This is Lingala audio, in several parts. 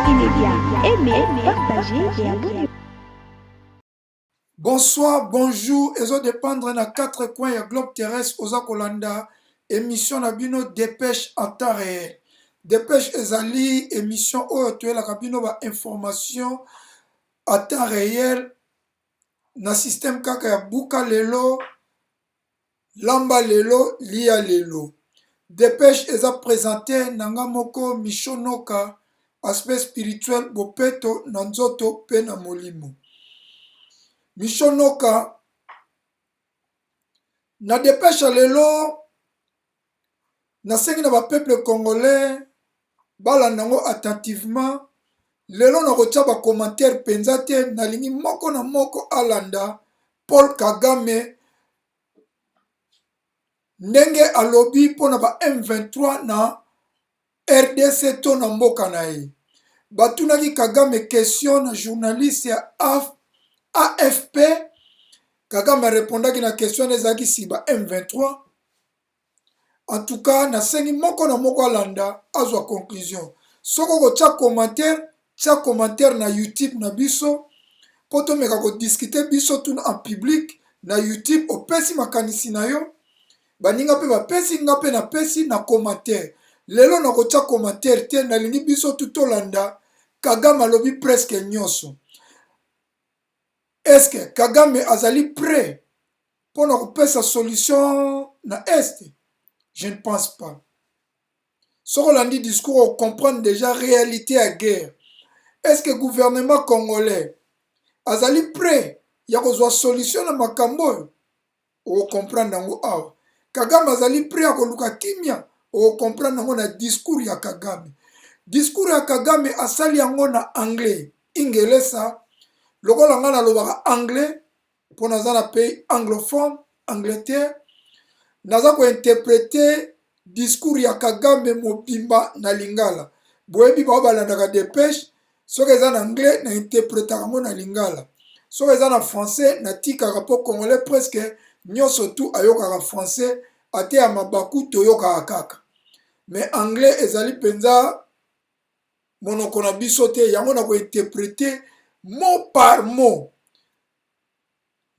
Multimédia. Aimez, partagez et abonnez. Bonsoir, bonjour, ezo dépendre na 4 coins ya globe terrestre oza kolanda émission na bino dépêche en temps réel. Dépêche ezali émission oyo toyelaka bino ba information en temps réel na système kaka ya buka lelo, lamba lelo, lia lelo. Dépêche eza présenté nanga moko Mishonoka, aspect spirituel bopeto na nzoto pe na molimo. Mishonoka na dépêche lelo nasengi na peuple congolais balanda yango attentivement. Lelo na kotia ba commentaire penza te, nalingi moko na moko alanda Paul Kagame ndenge alobi mpona ba M23 na RDC to na mboka na ye. Batunaki Kagame question na journaliste ya AFP. Kagame répondaki na question ezalaki si ba M23. En tout cas, nasengi moko na moko alanda azwa conclusion. Soko kotia commentaire na YouTube na biso po tomeka kodiscute biso tuna en public na YouTube opesi makanisi na yo. Baninga pe bapesi nga pe napesi na commentaire. Lelo na kotia commentaire te, nalingi biso tutolanda Kagame alobi presque nyonso. Est-ce que Kagame azali prêt pour na kopesa solution na Est? Je ne pense pas. Ce qu'on a dit discours, on comprend déjà réalité à guerre. Est-ce que le gouvernement congolais azali prêt? Il y a une solution à makambo. On comprend dans awa. Kagame azali prêt à koluka kimia. On comprend dans le discours ya Kagame. Discours ya Kagame asali yango na anglais. Ingelesa. Lokola nga na lobaka anglais pour na pays anglophone, Angleterre. Naza ko interpréter discours ya Kagame mobimba na lingala. Boyebi ba balandaka dépêche, soki eza na anglais na interprétaka mo na lingala. Soki eza na français na tikaka po congolais presque nyonso tu ayokaka français ate ya mabaku toyokaka kaka. Mais anglais ezali penza monoko na biso te, yango na ko interpréter mot par mot.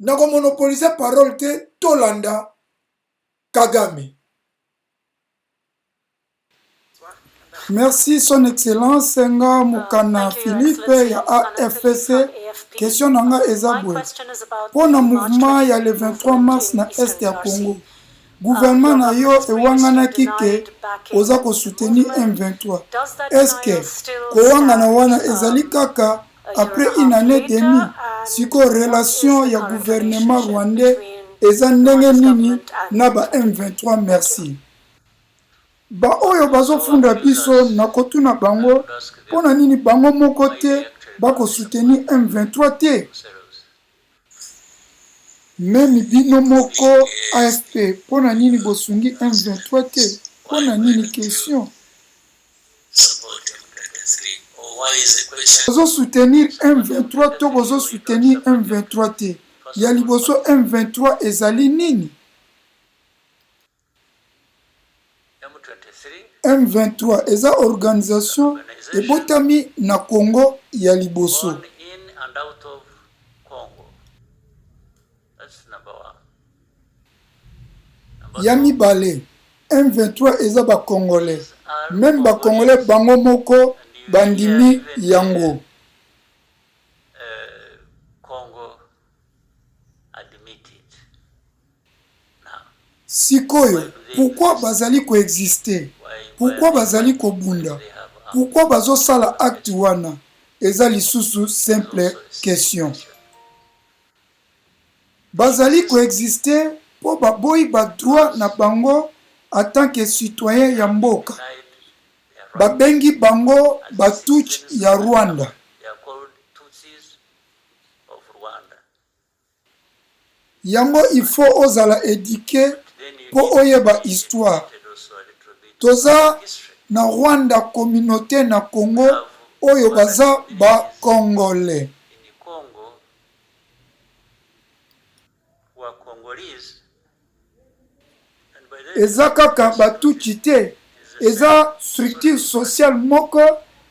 Na ko monopoliser parole te tolanda Kagame. Merci son excellence Senga Mukana Philippe ya AFC. Question nanga ezabwe. Pour le mouvement ya le 23 mars na Est ya Congo. Gouvernement na yo ewangana kike oza ko soutenir M23. Est-ce que kowangana wana ezali kaka après une année et demie siko relation ya gouvernement rwandais eza ndenge nini na ba M23? Merci. Ba oyo bazofunda biso na kotuna bango pona nini bango moko te bako soutenir M23 te. Même bino moko AFP pona nini bosungi M23 te? Pona nini question? Bozo soutenir M23 to bozo soutenir M23 te. Ya liboso M23 ezali nini? M23 eza organisation ebotami na Congo ya liboso. Ya mibale, M23 eza ba Congolais. Même ba Congolais bango moko bandimi yango. Sikoyo, pourquoi bazali coexister? Pourquoi bazali kobunda? Pourquoi bazo sala acte wana? Eza lisusu simple question. Bazali coexister po baboyi ba droit na bango en tant que citoyen ya mboka. Babengi bango Batuchi ya Rwanda. Yango il faut ozala éduquer po oyeba histoire. Toza na Rwanda communauté na Congo oyo baza ba Congolais. Eza kaka Batuchi te, eza structure sociale moko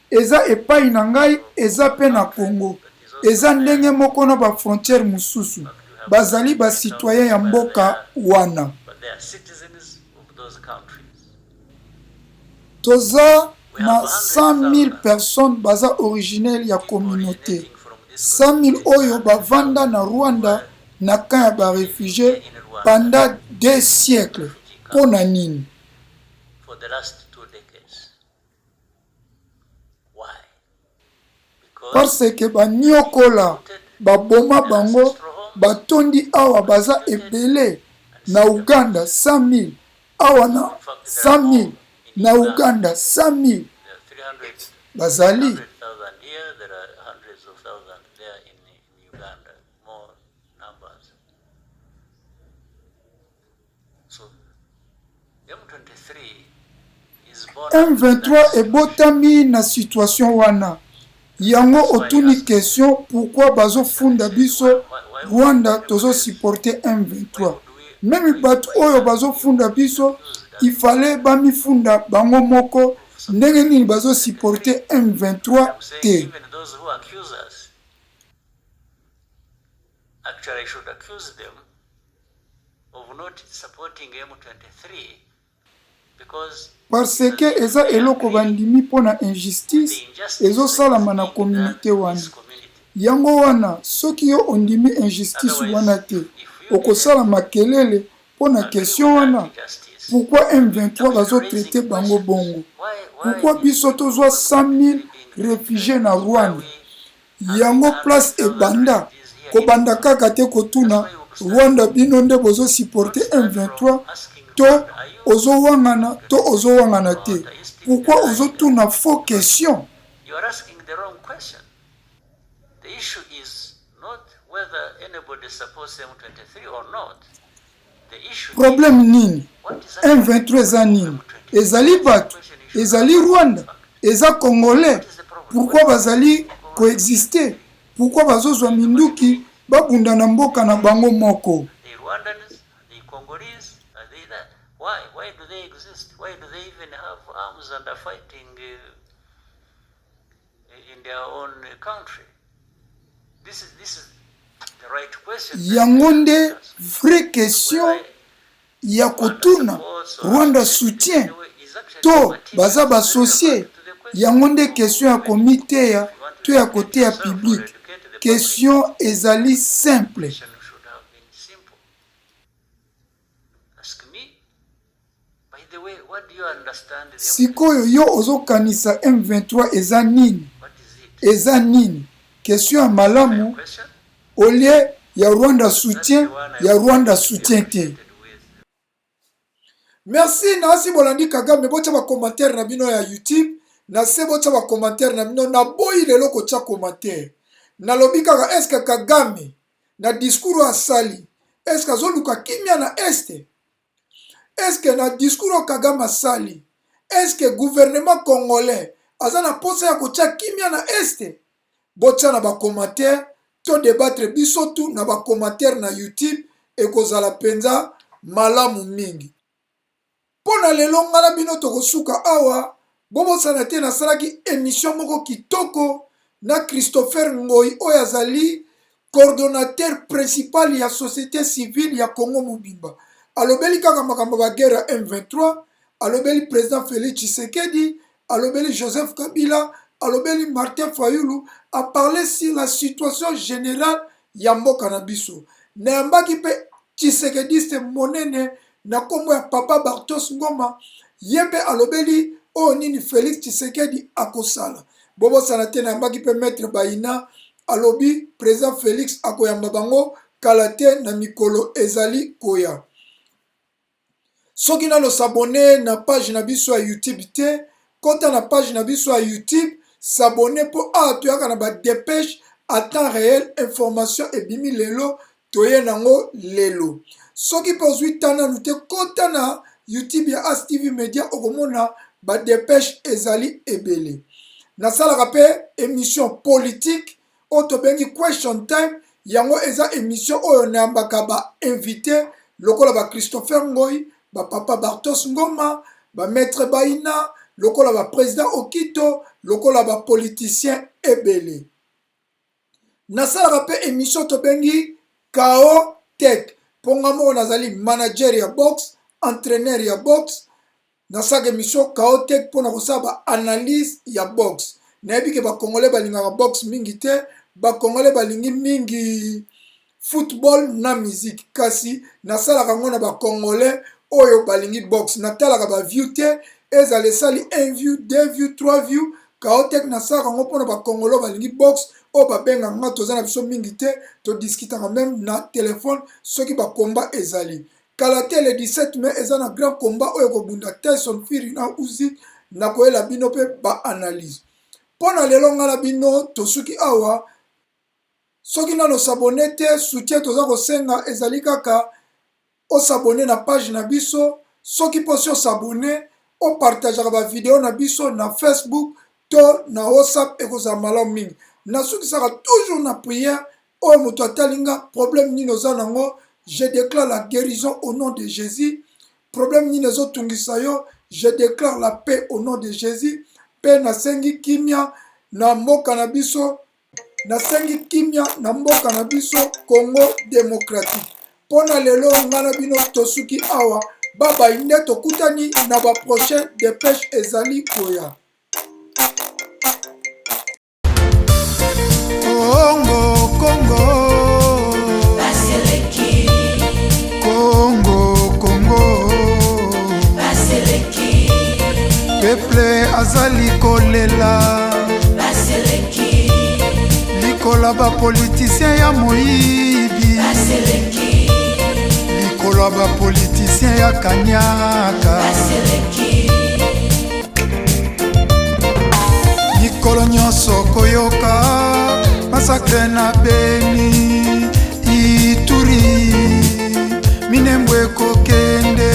eza epai na ngai eza pe na Congo eza ndenge moko na ba frontière mususu bazali ba citoyen ya mboka wana toza na 100,000 personnes baza originel ya communauté 100,000 oyo bavanda na Rwanda na camp ya ba réfugiés pendant 2 siècles pona nini parce que baniokola baboma bango batondi awa baza ebele na Uganda 100,000 awa na 100,000 na Uganda 100,000 bazali M23 ebotami na situation wana yango otuni question pourquoi bazofunda biso Rwanda tozo supporter M23 même bato oyo bazofunda biso il fallait bamifunda bango moko ndenge nini bazo supporter M23 te. Actually, I should accuse them of not supporting M23 because parce que eza eloko bandimi pona injustice ezosalama na communauté wana yango wana soki yo ondimi injustice wana te okosala makelele pona question wana pourquoi M23 bazo traiter bango bongo pourquoi biso tozwa 100,000 réfugiés na Rwanda yango place ebanda kobanda kaka te kotuna Rwanda bino nde bozo supporter M23 to ozo wangana to ozo wangana te pourquoi ozo tuna faux question you are asking the wrong question. The issue is not whether anybody supports M23 or not. The issue problème nini M23 eza nini ezali bato ezali Rwanda eza Congolais pourquoi bazali coexister pourquoi bazozwa minduki babunda na mboka na bango moko the Rwandans, the Congolese, are they that? Why do they exist? Why do they even have arms and are fighting in their own country? This is the right question. yango nde vraie question ya kotuna Rwanda soutien to baza basocie yango nde question ya komite ya to ya kote ya public question ezali simple sikoyo yo ozokanisa M23 eza nini eza nini question ya malamu olie ya Rwanda soutien te. Merci nasi bolandi Kagame bocha ba commentaire na bino ya YouTube na se bocha ba commentaire na bino na boyi lelo ko cha commentaire na lobi kaka est-ce que Kagame na discours asali est-ce que azoluka kimia na este est-ce que na discours Kagame asali est-ce que gouvernement congolais azana posa ya ko cha kimia na este bocha na ba commentaire to débattre biso tout na ba commentaire na YouTube e kozala penza malamu mingi. Pona lelo ngala bino tokosuka awa bomosana te nasalaki émission moko kitoko na Christopher Ngoyi oyo azali coordonnateur principal ya société civile ya Congo Mobimba alobeli kaka makambo ba guerre M23 alobeli président Félix Tshisekedi alobeli Joseph Kabila alobeli Martin Fayulu a parlé sur la situation générale ya mboka na biso na yambaki pe Tshisekediste monene na kombo ya papa Bartos Ngoma yembe alobeli o nini Félix Tshisekedi akosala bobo sana te na yambaki pe maître Baina alobi président Félix akoyamba bango kala te na mikolo ezali koya soki nano s'abonner na page na biso ya YouTube te kota na page na biso ya YouTube s'abonner po toyaka na ba dépêche à temps réel information ebimi lelo toye nango lelo soki pozwi tana lute kota na YouTube ya As TV Media okomona ba dépêche ezali ebele nasalaka pe émission politique oto bengi question time yango eza émission oyo nayambaka ba invité lokola ba Christopher Ngoyi ba papa Bartos Ngoma ba maître Baina lokola baprésident okito lokola bapoliticien ebele. Nasalaka mpe émission tobengi Kao Tech mponga moko nazali manager ya box, entraîneur ya box. Nasalaka émission Kao Tech mpona kosala baanalyse ya box. Nayebi ke bakongolais balingaka box mingi te, bakongolais balingi mingi football na musique, kasi nasalaka yango na bakongolais oyo balingi box. Natalaka baview te, ezala esali 1 view 2 view 3 view. Kao Tech nasalaka yango mpona bakongolais balingi box oyo babengaka nga toza na biso mingi te, todiskitaka meme na telefone soki bakomba ezali. Kala te le 17 mai eza na grand combat oyo kobunda Tyson Fury na Usyk, nakoyela bino mpe baanalyse. Mpona lelo nga na bino tosuki awa, soki nano sabone te, soutien toza kosenga ezali kaka osabone na page na biso. Soki posi osabone, opartageaka bavideo na biso na Facebook to na WhatsApp, ekozala malamu mingi. Nasukisaka toujours na prière oyo moto atalinga problème nini oza nango, je déclare la guérison au nom de Jésus. Problème nini ezotungisa yo, je déclare la paix au nom de Jésus. Mpe nasengi kimia na mboka na biso, nasengi kimia na mboka na biso Congo démocratique. Pona lelo ngana bino tosuki awa, baba inde tokutani na ba prochain dépêche ezali koya. Congo, Congo, Baseleki, Congo, Congo, Baseleki, peuple azali kolela, Baseleki, likola ba politicien ya moyibi, Baseleki, likola ba politicien ya kanyaka, Baseleki, mikolo nyonso koyoka masakre na Beni, Ituri, Minembwe kokende,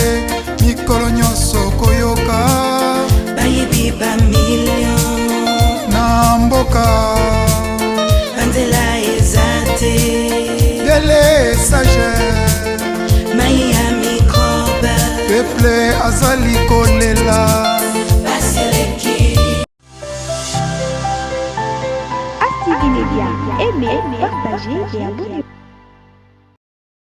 mikolo nyonso koyoka bayebi ba million, na mboka banzela ezate, dele sage, mai ya microbe, peuple azali kolela. Baseleki. Active Média, aimez, partagez et abonnez-vous.